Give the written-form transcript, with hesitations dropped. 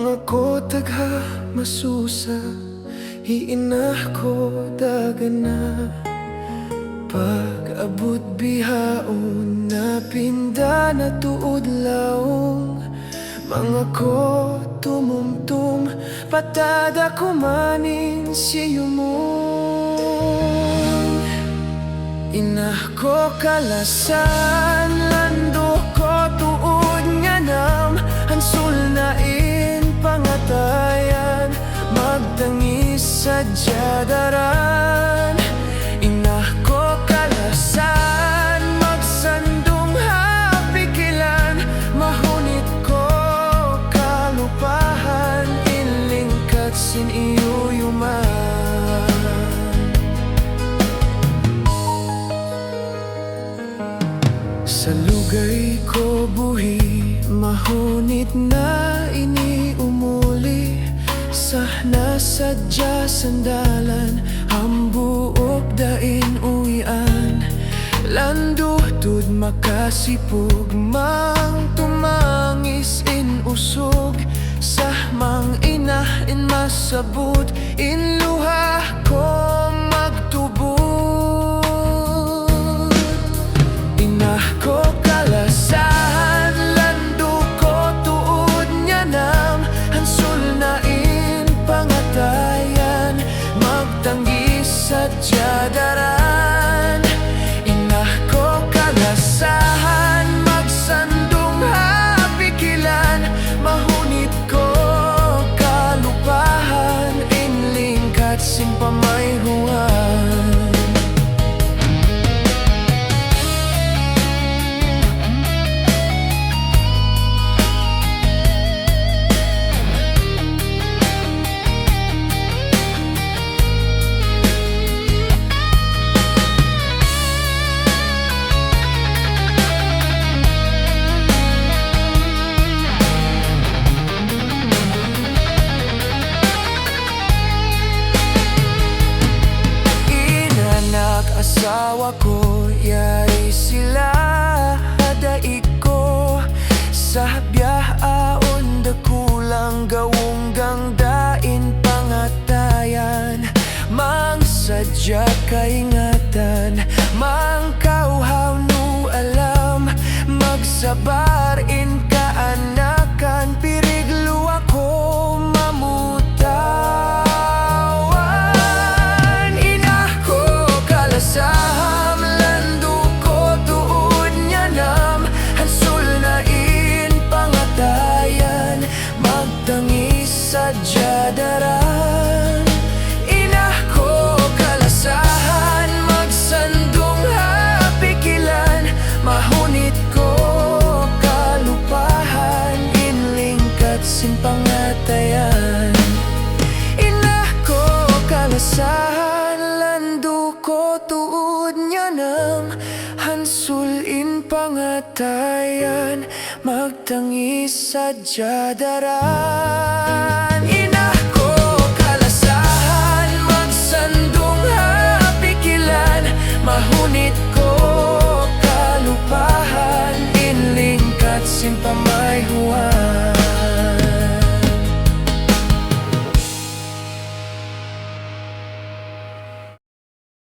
Mga ko tagha masusa, hiinah ko dagana. Pag-abot bihaon na pinda na tuod laong. Mga ko tumumtum, patada kumanin siyo mo. Inah ko kalasan, lando ko tuod nga nam. Hansul na in pangatayan, magtangis sa jadaran. Inah ko kalasan, magsandong hapikilan. Mahunit ko kalupahan, inlingkat sin iyo yuman. Sa lugay ko buhi, mahunit na iniumuli. Sahna sadya sandalan, hambuok dain uwian. Landuh tud makasipug, mang tumangis in usog. Sah mang inah in masabot, in luha ko magtubod. Inah ko kalasan, lando ko tuod nga nam. Hansul na in pangatayan, magtanggi sa jadaran. Inah ko kalasan, magsandong hapikilan. Mahunit ko kalupahan, inlingkat sin pamayhuan. Asawa ko, yari sila hadaig ko. Sa biyahaon da kulang gawong gangdain pangatayan. Mang sadya kaingatan, mang kauhaw nu alam. Magsabar in kaanakan, piriglo ako mamutawan. Inah ko kalasam, lando ko tuod nga nam. Hansul na in pangatayan, magtangis sa jadaran. Inah ko kalasahan, magsandong hapikilan. Mahunit ko kalupahan, inlingkat sin pangatayan. Inah ko kalasahan, lando ko tuod nga nam. Hansul in pangatayan, magtangis sa jadaran.